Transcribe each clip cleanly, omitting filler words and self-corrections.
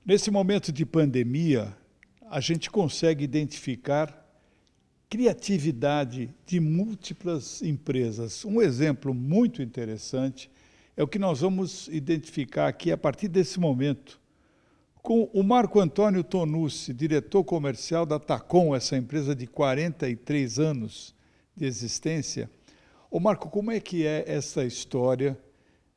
Nesse momento de pandemia, a gente consegue identificar criatividade de múltiplas empresas. Um exemplo muito interessante é o que nós vamos identificar aqui a partir desse momento, com o Marco Antônio Tonucci, diretor comercial da Tacom, essa empresa de 43 anos de existência. Ô Marco, como é que é essa história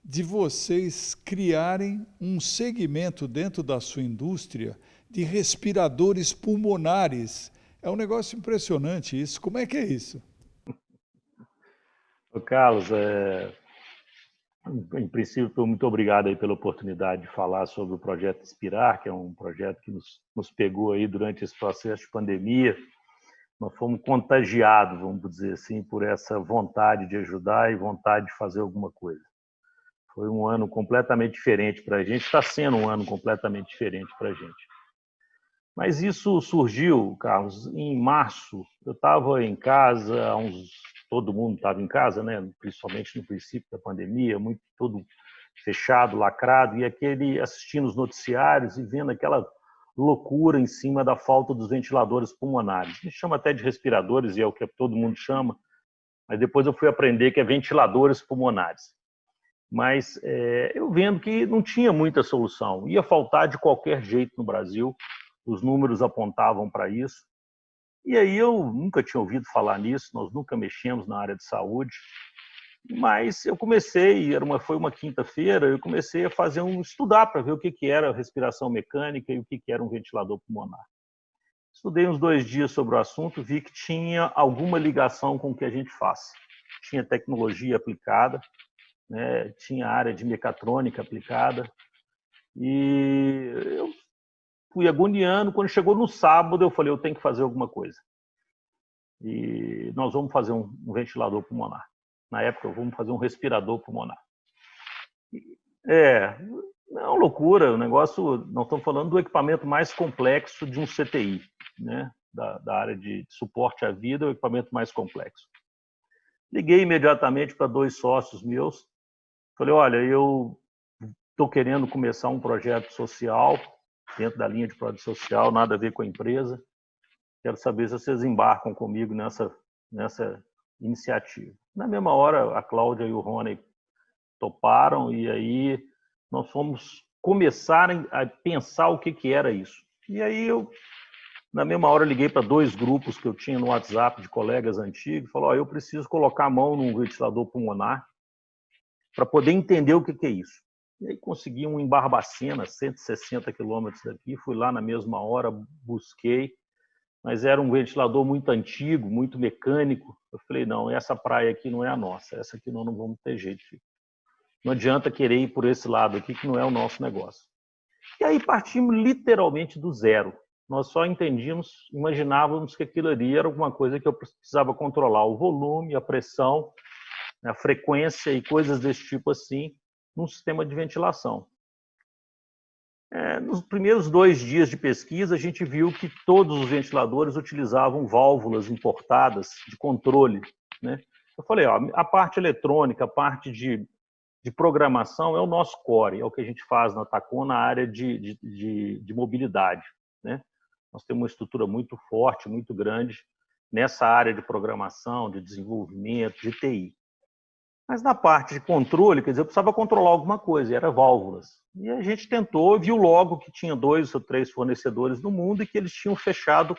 de vocês criarem um segmento dentro da sua indústria de respiradores pulmonares? É um negócio impressionante isso. Como é que é isso? Ô, Carlos, em princípio, muito obrigado aí pela oportunidade de falar sobre o projeto Inspirar, que é um projeto que nos pegou aí durante esse processo de pandemia. Nós fomos contagiados, vamos dizer assim, por essa vontade de ajudar e vontade de fazer alguma coisa. Foi um ano completamente diferente para a gente, está sendo um ano completamente diferente para a gente. Mas isso surgiu, Carlos, em março. Eu estava em casa, todo mundo estava em casa, né? Principalmente no princípio da pandemia, muito todo fechado, lacrado, e assistindo os noticiários e vendo aquela loucura em cima da falta dos ventiladores pulmonares. A gente chama até de respiradores, e é o que todo mundo chama, mas depois eu fui aprender que é ventiladores pulmonares. Mas eu vendo que não tinha muita solução, ia faltar de qualquer jeito no Brasil, os números apontavam para isso. E aí eu nunca tinha ouvido falar nisso, nós nunca mexemos na área de saúde, mas eu comecei, foi uma quinta-feira, eu comecei a estudar para ver o que era respiração mecânica e o que era um ventilador pulmonar. Estudei uns 2 dias sobre o assunto, vi que tinha alguma ligação com o que a gente faz. Tinha tecnologia aplicada, né? Tinha área de mecatrônica aplicada, e eu fui agoniando. Quando chegou no sábado, eu falei, eu tenho que fazer alguma coisa. E nós vamos fazer um ventilador pulmonar. Na época, vamos fazer um respirador pulmonar. Não é uma loucura, o negócio, nós estamos falando do equipamento mais complexo de um CTI, né? Da área de suporte à vida, é o equipamento mais complexo. Liguei imediatamente para 2 sócios meus, falei, olha, eu estou querendo começar um projeto social, dentro da linha de projeto social, nada a ver com a empresa. Quero saber se vocês embarcam comigo nessa iniciativa. Na mesma hora, a Cláudia e o Rony toparam, e aí nós fomos começar a pensar o que era isso. E aí na mesma hora, liguei para 2 grupos que eu tinha no WhatsApp de colegas antigos, falei, eu preciso colocar a mão num ventilador pulmonar para poder entender o que é isso. E aí consegui um em Barbacena, 160 quilômetros daqui, fui lá na mesma hora, busquei, mas era um ventilador muito antigo, muito mecânico. Eu falei, não, essa praia aqui não é a nossa, essa aqui nós não vamos ter jeito. Não adianta querer ir por esse lado aqui, que não é o nosso negócio. E aí partimos literalmente do zero. Nós só imaginávamos que aquilo ali era alguma coisa que eu precisava controlar o volume, a pressão, a frequência e coisas desse tipo assim, num sistema de ventilação. Nos primeiros 2 dias de pesquisa, a gente viu que todos os ventiladores utilizavam válvulas importadas de controle, né? Eu falei, a parte eletrônica, a parte de programação é o nosso core, é o que a gente faz na Tacom na área de mobilidade, né? Nós temos uma estrutura muito forte, muito grande nessa área de programação, de desenvolvimento, de TI. Mas na parte de controle, quer dizer, eu precisava controlar alguma coisa, e era válvulas. E a gente tentou, viu logo que tinha 2 ou 3 fornecedores no mundo e que eles tinham fechado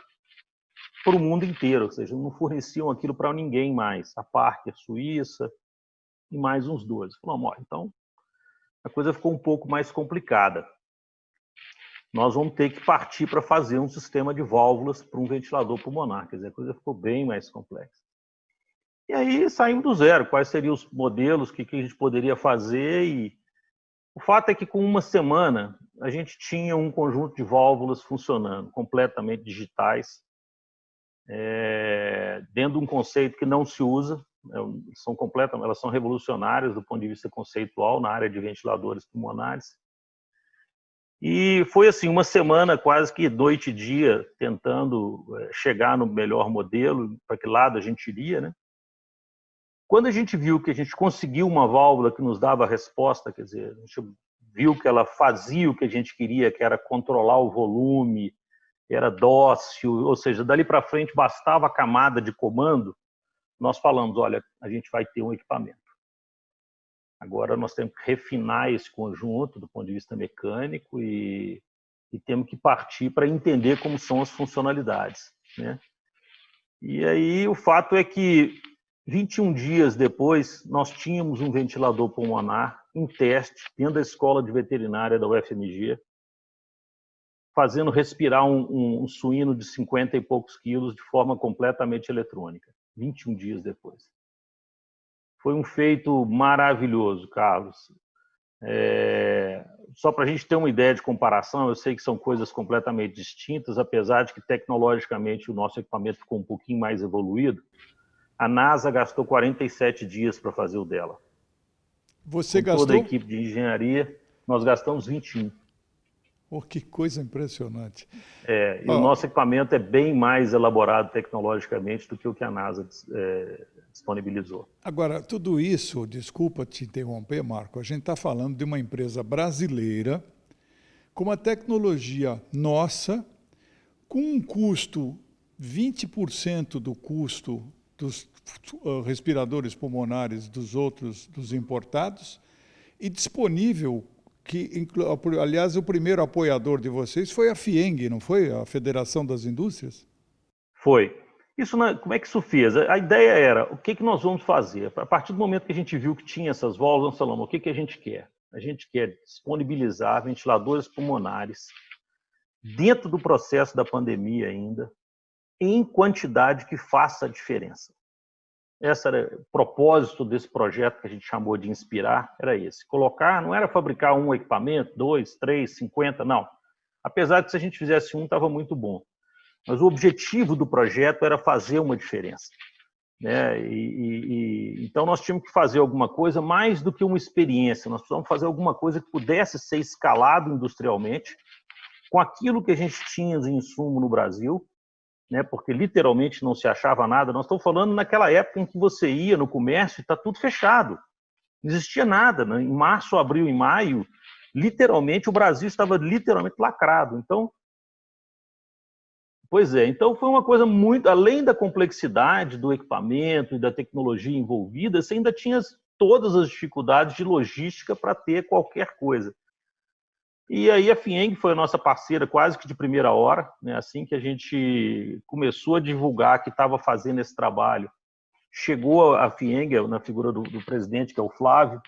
para o mundo inteiro, ou seja, não forneciam aquilo para ninguém mais. A Parker Suíça e mais uns 2. Falamos, então a coisa ficou um pouco mais complicada. Nós vamos ter que partir para fazer um sistema de válvulas para um ventilador pulmonar, quer dizer, a coisa ficou bem mais complexa. E aí saímos do zero, quais seriam os modelos, o que a gente poderia fazer, e o fato é que com uma semana a gente tinha um conjunto de válvulas funcionando, completamente digitais, dentro de um conceito que não se usa, elas são revolucionárias do ponto de vista conceitual na área de ventiladores pulmonares. E foi assim, uma semana quase que noite e dia tentando chegar no melhor modelo, para que lado a gente iria, né? Quando a gente viu que a gente conseguiu uma válvula que nos dava a resposta, quer dizer, a gente viu que ela fazia o que a gente queria, que era controlar o volume, era dócil, ou seja, dali para frente bastava a camada de comando. Nós falamos, olha, a gente vai ter um equipamento. Agora nós temos que refinar esse conjunto do ponto de vista mecânico e temos que partir para entender como são as funcionalidades, né? E aí o fato é que 21 dias depois nós tínhamos um ventilador pulmonar em teste dentro da escola de veterinária da UFMG, fazendo respirar um suíno de 50 e poucos quilos de forma completamente eletrônica, 21 dias depois. Foi um feito maravilhoso, Carlos. Só para a gente ter uma ideia de comparação, eu sei que são coisas completamente distintas, apesar de que tecnologicamente o nosso equipamento ficou um pouquinho mais evoluído. A NASA gastou 47 dias para fazer o dela. Você Com gastou? toda a equipe de engenharia, nós gastamos 21. Oh, que coisa impressionante. E o nosso equipamento é bem mais elaborado tecnologicamente do que o que a NASA disponibilizou. Agora, tudo isso, desculpa te interromper, Marco, a gente está falando de uma empresa brasileira com uma tecnologia nossa, com um custo 20% do custo dos respiradores pulmonares dos importados, e disponível, que, aliás, o primeiro apoiador de vocês foi a FIENG, não foi? A Federação das Indústrias? Foi. Isso, como é que isso fez? A ideia era, o que nós vamos fazer? A partir do momento que a gente viu que tinha essas válvulas, nós falamos, o que a gente quer? A gente quer disponibilizar ventiladores pulmonares dentro do processo da pandemia ainda, em quantidade que faça a diferença. Esse era o propósito desse projeto que a gente chamou de Inspirar, era esse. Colocar, não era fabricar um equipamento, 2, 3, 50, não. Apesar de que se a gente fizesse um, estava muito bom. Mas o objetivo do projeto era fazer uma diferença, né? Então nós tínhamos que fazer alguma coisa mais do que uma experiência. Nós precisamos fazer alguma coisa que pudesse ser escalado industrialmente com aquilo que a gente tinha de insumo no Brasil, né? Porque literalmente não se achava nada. Nós estamos falando naquela época em que você ia no comércio e está tudo fechado. Não existia nada, né? Em março, abril e maio, literalmente o Brasil estava literalmente lacrado. Então, então foi uma coisa muito, além da complexidade do equipamento e da tecnologia envolvida, você ainda tinha todas as dificuldades de logística para ter qualquer coisa. E aí a FIENG foi a nossa parceira quase que de primeira hora, né? Assim que a gente começou a divulgar que estava fazendo esse trabalho, chegou a FIENG, na figura do presidente, que é o Flávio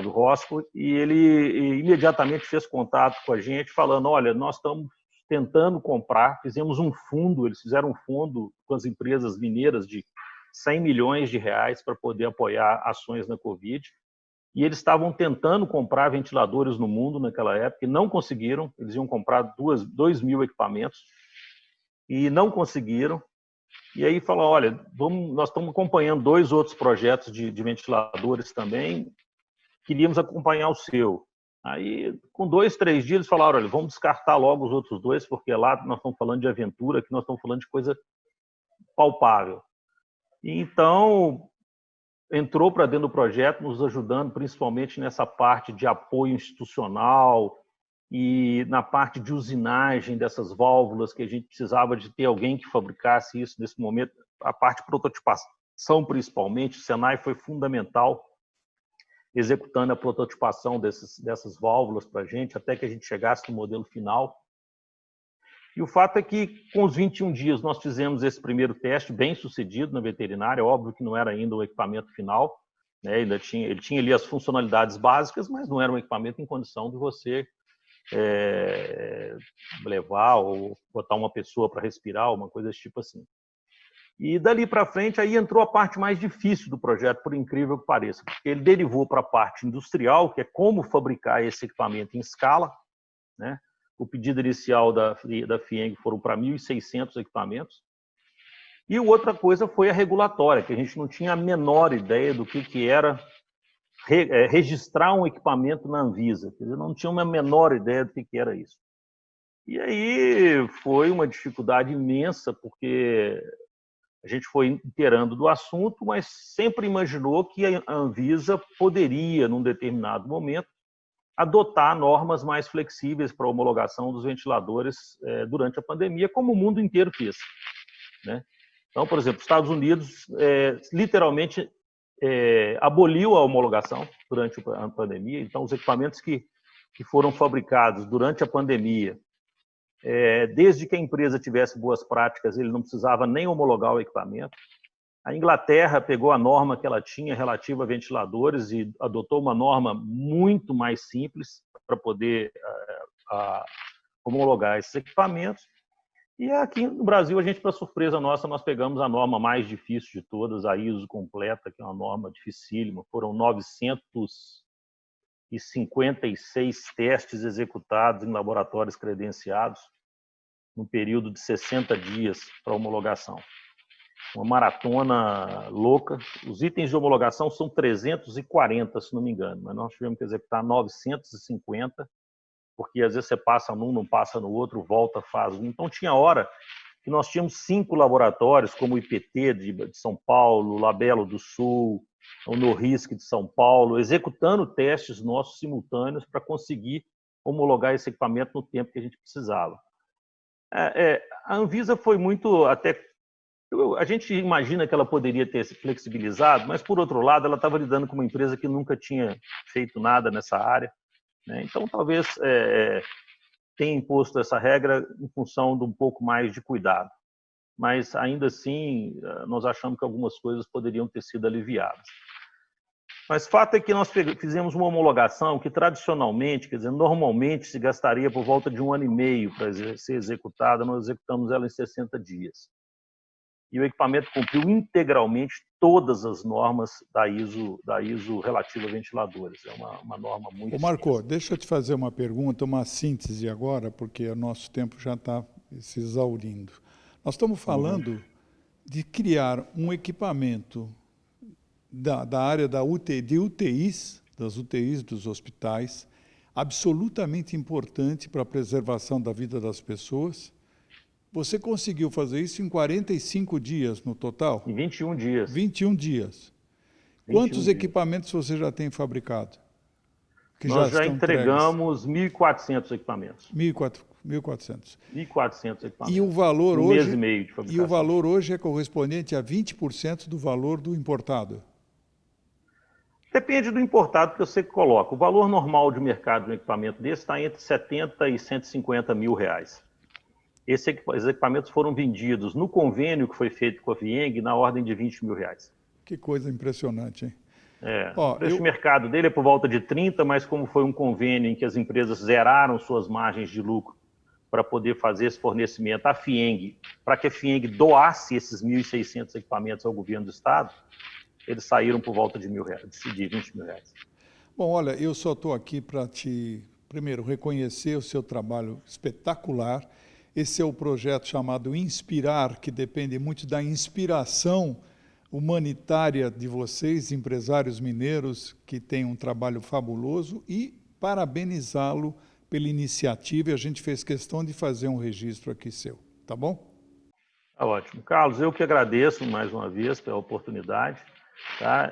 Rosco, e ele imediatamente fez contato com a gente, falando, olha, nós estamos tentando comprar, fizemos um fundo, eles fizeram um fundo com as empresas mineiras de 100 milhões de reais para poder apoiar ações na Covid, e eles estavam tentando comprar ventiladores no mundo naquela época e não conseguiram, eles iam comprar 2.000 equipamentos e não conseguiram, e aí falaram, olha, nós estamos acompanhando 2 outros projetos de ventiladores também, queríamos acompanhar o seu. Aí, com 2, 3 dias, eles falaram, olha, vamos descartar logo os outros 2, porque lá nós estamos falando de aventura, aqui nós estamos falando de coisa palpável. E então, entrou para dentro do projeto, nos ajudando principalmente nessa parte de apoio institucional e na parte de usinagem dessas válvulas, que a gente precisava de ter alguém que fabricasse isso nesse momento. A parte de prototipação, principalmente, o Senai foi fundamental, executando a prototipação dessas válvulas para a gente, até que a gente chegasse no modelo final. E o fato é que, com os 21 dias, nós fizemos esse primeiro teste bem sucedido na veterinária, óbvio que não era ainda o equipamento final, né? Ele tinha ali as funcionalidades básicas, mas não era um equipamento em condição de você levar ou botar uma pessoa para respirar, uma coisa desse tipo assim. E dali para frente, aí entrou a parte mais difícil do projeto, por incrível que pareça, porque ele derivou para a parte industrial, que é como fabricar esse equipamento em escala, né? O pedido inicial da FIENG foram para 1.600 equipamentos. E outra coisa foi a regulatória, que a gente não tinha a menor ideia do que era registrar um equipamento na Anvisa. Quer dizer, não tinha uma menor ideia do que era isso. E aí foi uma dificuldade imensa, porque a gente foi inteirando do assunto, mas sempre imaginou que a Anvisa poderia, num determinado momento, adotar normas mais flexíveis para a homologação dos ventiladores durante a pandemia, como o mundo inteiro fez, né? Então, por exemplo, os Estados Unidos literalmente aboliu a homologação durante a pandemia. Então, os equipamentos que foram fabricados durante a pandemia, desde que a empresa tivesse boas práticas, ele não precisava nem homologar o equipamento. A Inglaterra pegou a norma que ela tinha relativa a ventiladores e adotou uma norma muito mais simples para poder homologar esses equipamentos. E aqui no Brasil, a gente, para surpresa nossa, nós pegamos a norma mais difícil de todas, a ISO completa, que é uma norma dificílima. Foram 956 testes executados em laboratórios credenciados, num período de 60 dias para homologação. Uma maratona louca. Os itens de homologação são 340, se não me engano, mas nós tivemos que executar 950, porque às vezes você passa num, não passa no outro, volta, faz. Então tinha hora que nós tínhamos 5 laboratórios, como o IPT de São Paulo, Labelo do Sul, o NORISC de São Paulo, executando testes nossos simultâneos para conseguir homologar esse equipamento no tempo que a gente precisava. A Anvisa foi muito até... A gente imagina que ela poderia ter se flexibilizado, mas, por outro lado, ela estava lidando com uma empresa que nunca tinha feito nada nessa área, né? Então, talvez tenha imposto essa regra em função de um pouco mais de cuidado. Mas, ainda assim, nós achamos que algumas coisas poderiam ter sido aliviadas. Mas fato é que nós fizemos uma homologação que, tradicionalmente, quer dizer, normalmente se gastaria por volta de 1 ano e meio para ser executada, nós executamos ela em 60 dias. E o equipamento cumpriu integralmente todas as normas da ISO relativa a ventiladores. É uma norma muito... Ô Marco, deixa eu te fazer uma pergunta, uma síntese agora, porque o nosso tempo já está se exaurindo. Nós estamos falando de criar um equipamento da área de UTIs, das UTIs dos hospitais, absolutamente importante para a preservação da vida das pessoas. Você conseguiu fazer isso em 45 dias no total? Em 21 dias. 21 dias. 21 Quantos dias. equipamentos você já tem fabricado? Nós já entregamos 1.400 equipamentos. 1.400. 1.400 equipamentos. E o valor um hoje, mês e meio de fabricação. E o valor hoje é correspondente a 20% do valor do importado? Depende do importado que você coloca. O valor normal de mercado de um equipamento desse está entre 70 e 150 mil reais. Esses equipamentos foram vendidos no convênio que foi feito com a Fieng na ordem de 20 mil reais. Que coisa impressionante, hein? O preço de mercado dele é por volta de 30, mas como foi um convênio em que as empresas zeraram suas margens de lucro para poder fazer esse fornecimento à Fieng, para que a Fieng doasse esses 1.600 equipamentos ao governo do Estado, eles saíram por volta de 20 mil reais. Bom, olha, eu só estou aqui para primeiro, reconhecer o seu trabalho espetacular. Esse é o projeto chamado Inspirar, que depende muito da inspiração humanitária de vocês, empresários mineiros, que têm um trabalho fabuloso, e parabenizá-lo pela iniciativa. E a gente fez questão de fazer um registro aqui seu, tá bom? Tá ótimo. Carlos, eu que agradeço mais uma vez pela oportunidade. Tá?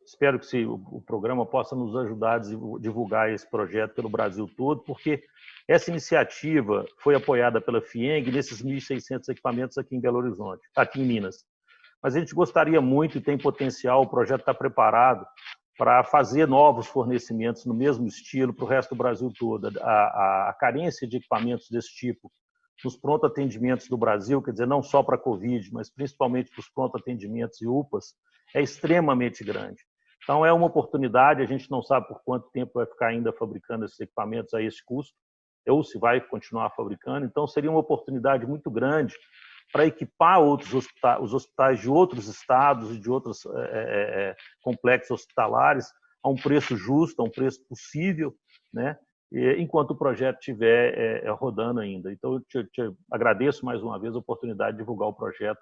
Espero que o programa possa nos ajudar a divulgar esse projeto pelo Brasil todo, porque essa iniciativa foi apoiada pela Fieng nesses 1.600 equipamentos aqui em Belo Horizonte, aqui em Minas. Mas a gente gostaria muito e tem potencial, o projeto está preparado para fazer novos fornecimentos no mesmo estilo para o resto do Brasil todo. A carência de equipamentos desse tipo nos pronto-atendimentos do Brasil, quer dizer, não só para a Covid, mas principalmente para os pronto-atendimentos e UPAs, é extremamente grande. Então, é uma oportunidade, a gente não sabe por quanto tempo vai ficar ainda fabricando esses equipamentos a esse custo, ou se vai continuar fabricando, então seria uma oportunidade muito grande para equipar os hospitais de outros estados e de outros complexos hospitalares a um preço justo, a um preço possível, né? Enquanto o projeto estiver rodando ainda. Então, eu te agradeço mais uma vez a oportunidade de divulgar o projeto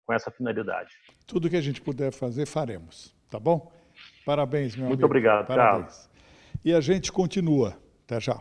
com essa finalidade. Tudo que a gente puder fazer, faremos, tá bom? Parabéns, meu amigo. Muito obrigado, Parabéns. Carlos. E a gente continua. Até já.